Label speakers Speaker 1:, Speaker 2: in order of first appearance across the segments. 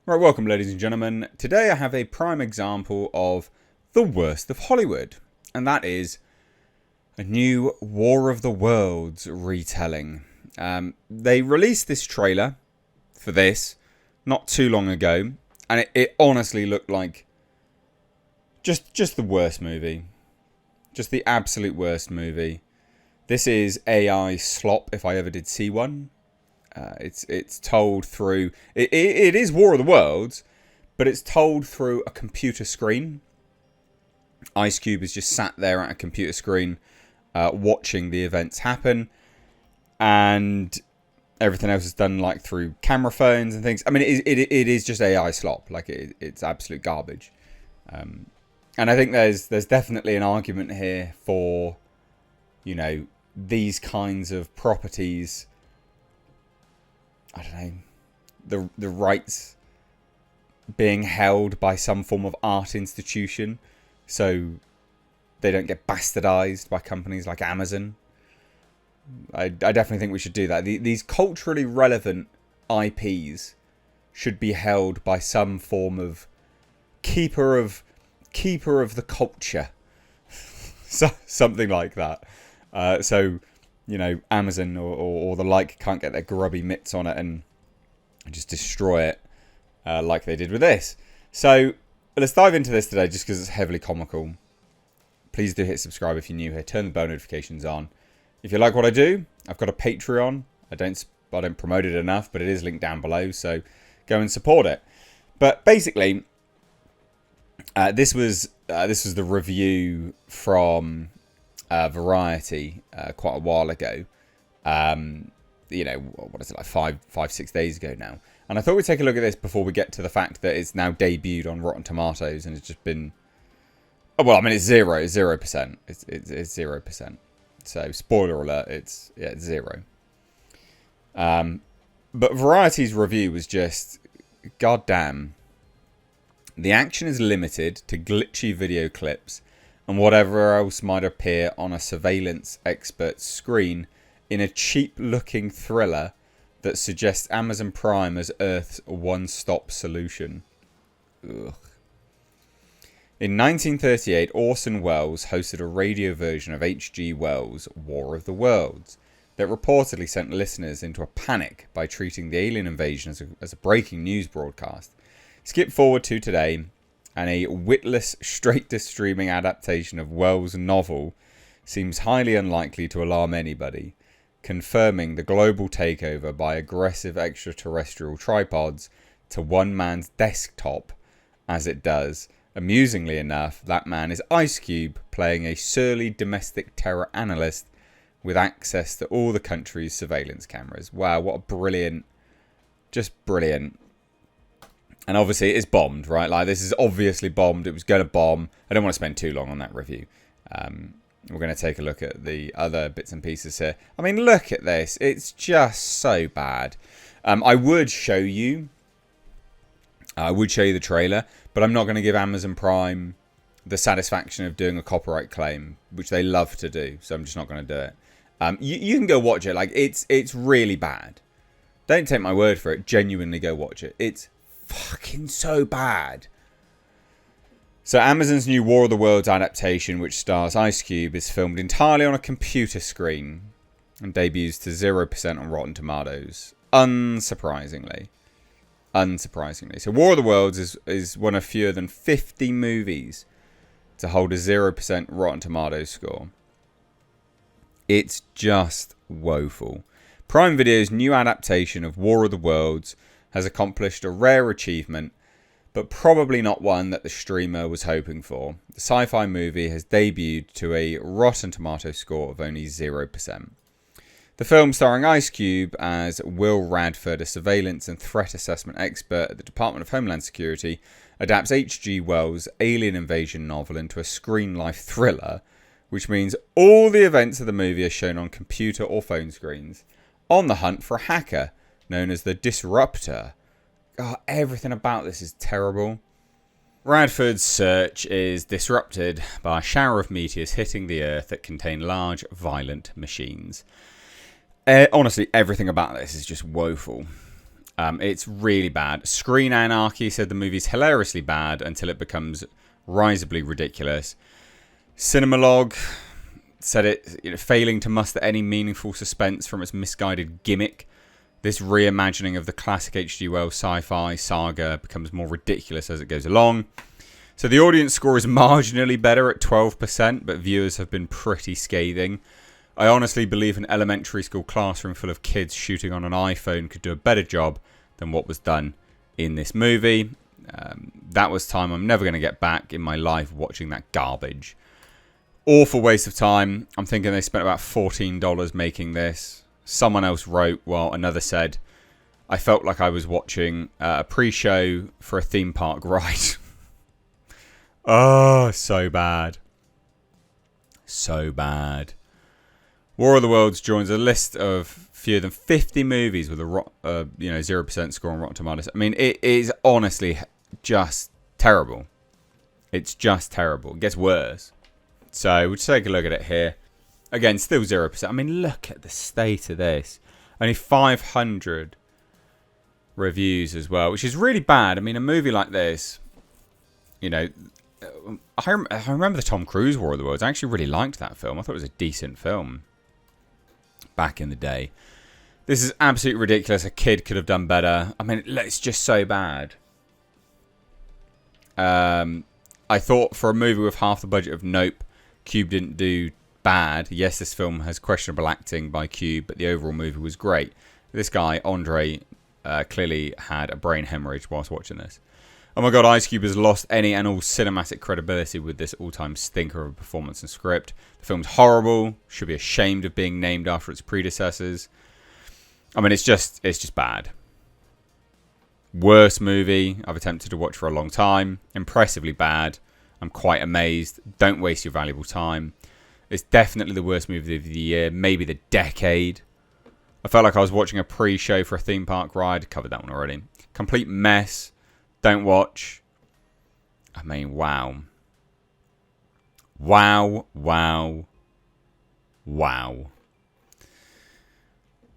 Speaker 1: Right, welcome ladies and gentlemen. Today I have a prime example of the worst of Hollywood, and that is a new War of the Worlds retelling. They released this trailer for this not too long ago, and it honestly looked like just the worst movie. Just the absolute worst movie. This is AI Slop, if I ever did see one. It's told through... It is War of the Worlds, but it's told through a computer screen. Ice Cube is just sat there at a computer screen watching the events happen. And everything else is done like through camera phones and things. I mean, it is just AI slop. Like, it's absolute garbage. And I think there's definitely an argument here for, you know, these kinds of properties... I don't know, the rights being held by some form of art institution so they don't get bastardized by companies like Amazon. I definitely think we should do that. These culturally relevant IPs should be held by some form of keeper of the culture. So, something like that. So you know, Amazon or the like can't get their grubby mitts on it and just destroy it like they did with this. So let's dive into this today just because it's heavily comical. Please do hit subscribe if you're new here. Turn the bell notifications on. If you like what I do, I've got a Patreon. I don't promote it enough, but it is linked down below, so go and support it. But basically, this was the review from Variety quite a while ago. You know, what is it, like 5-6 days ago now. And I thought we'd take a look at this before we get to the fact that it's now debuted on Rotten Tomatoes and it's just been... Oh, well, I mean, it's 0%. It's 0%. So, spoiler alert, it's 0. But Variety's review was just... goddamn. The action is limited to glitchy video clips and whatever else might appear on a surveillance expert's screen in a cheap-looking thriller that suggests Amazon Prime as Earth's one-stop solution. Ugh. In 1938, Orson Welles hosted a radio version of H.G. Wells' War of the Worlds that reportedly sent listeners into a panic by treating the alien invasion as a breaking news broadcast. Skip forward to today, and a witless, straight-to-streaming adaptation of Wells' novel seems highly unlikely to alarm anybody, confirming the global takeover by aggressive extraterrestrial tripods to one man's desktop as it does. Amusingly enough, that man is Ice Cube, playing a surly domestic terror analyst with access to all the country's surveillance cameras. Wow, what a brilliant, just brilliant. And obviously, it's bombed, right? Like, this is obviously bombed. It was going to bomb. I don't want to spend too long on that review. We're going to take a look at the other bits and pieces here. I mean, look at this. It's just so bad. I would show you the trailer, but I'm not going to give Amazon Prime the satisfaction of doing a copyright claim, which they love to do. So I'm just not going to do it. You can go watch it. Like, it's really bad. Don't take my word for it. Genuinely go watch it. It's fucking so bad. So Amazon's new War of the Worlds adaptation, which stars Ice Cube, is filmed entirely on a computer screen and debuts to 0% on Rotten Tomatoes. Unsurprisingly. So War of the Worlds is one of fewer than 50 movies to hold a 0% Rotten Tomatoes score. It's just woeful. Prime Video's new adaptation of War of the Worlds has accomplished a rare achievement, but probably not one that the streamer was hoping for. The sci-fi movie has debuted to a Rotten Tomatoes score of only 0%. The film, starring Ice Cube as Will Radford, a surveillance and threat assessment expert at the Department of Homeland Security, adapts H.G. Wells' alien invasion novel into a screen-life thriller, which means all the events of the movie are shown on computer or phone screens, on the hunt for a hacker known as the Disruptor. God, everything about this is terrible. Radford's search is disrupted by a shower of meteors hitting the Earth that contain large, violent machines. Honestly, everything about this is just woeful. It's really bad. Screen Anarchy said the movie's hilariously bad until it becomes risibly ridiculous. Cinemalog said it failing to muster any meaningful suspense from its misguided gimmick. This reimagining of the classic H.G. Wells sci-fi saga becomes more ridiculous as it goes along. So the audience score is marginally better at 12%, but viewers have been pretty scathing. I honestly believe an elementary school classroom full of kids shooting on an iPhone could do a better job than what was done in this movie. That was time I'm never going to get back in my life watching that garbage. Awful waste of time. I'm thinking they spent about $14 making this. Someone else wrote, while another said, I felt like I was watching a pre-show for a theme park ride. Oh, so bad. So bad. War of the Worlds joins a list of fewer than 50 movies with a 0% score on Rotten Tomatoes. I mean, it is honestly just terrible. It's just terrible. It gets worse. So we'll just take a look at it here. Again, still 0%. I mean, look at the state of this. Only 500 reviews as well, which is really bad. I mean, a movie like this, you know, I remember the Tom Cruise War of the Worlds. I actually really liked that film. I thought it was a decent film back in the day. This is absolutely ridiculous. A kid could have done better. I mean, it's just so bad. I thought for a movie with half the budget of Nope, Cube didn't do bad. Yes, this film has questionable acting by Cube, but the overall movie was great. This guy, Andre, clearly had a brain hemorrhage whilst watching this. Oh my god, Ice Cube has lost any and all cinematic credibility with this all-time stinker of a performance and script. The film's horrible, should be ashamed of being named after its predecessors. I mean, it's just bad. Worst movie I've attempted to watch for a long time. Impressively bad. I'm quite amazed. Don't waste your valuable time. It's definitely the worst movie of the year, maybe the decade. I felt like I was watching a pre-show for a theme park ride. Covered that one already. Complete mess. Don't watch. I mean, wow. Wow, wow, wow.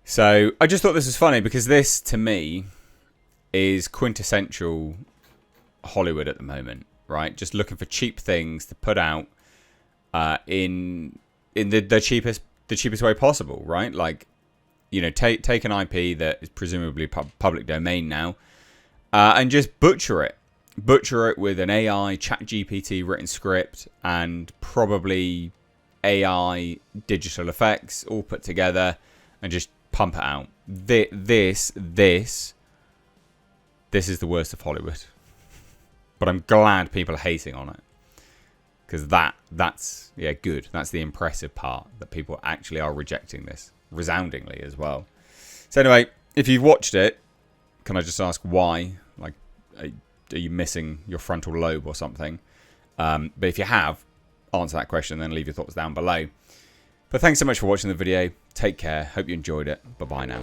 Speaker 1: So, I just thought this was funny because this, to me, is quintessential Hollywood at the moment, right? Just looking for cheap things to put out in the cheapest way possible, right? Like, you know, take an IP that is presumably public domain now, and just butcher it with an AI ChatGPT written script and probably AI digital effects all put together, and just pump it out. This is the worst of Hollywood. But I'm glad people are hating on it, because that's good. That's the impressive part, that people actually are rejecting this resoundingly as well. So anyway, if you've watched it, can I just ask why? Like, are you missing your frontal lobe or something? But if you have, answer that question and then leave your thoughts down below. But thanks so much for watching the video. Take care. Hope you enjoyed it. Bye-bye now.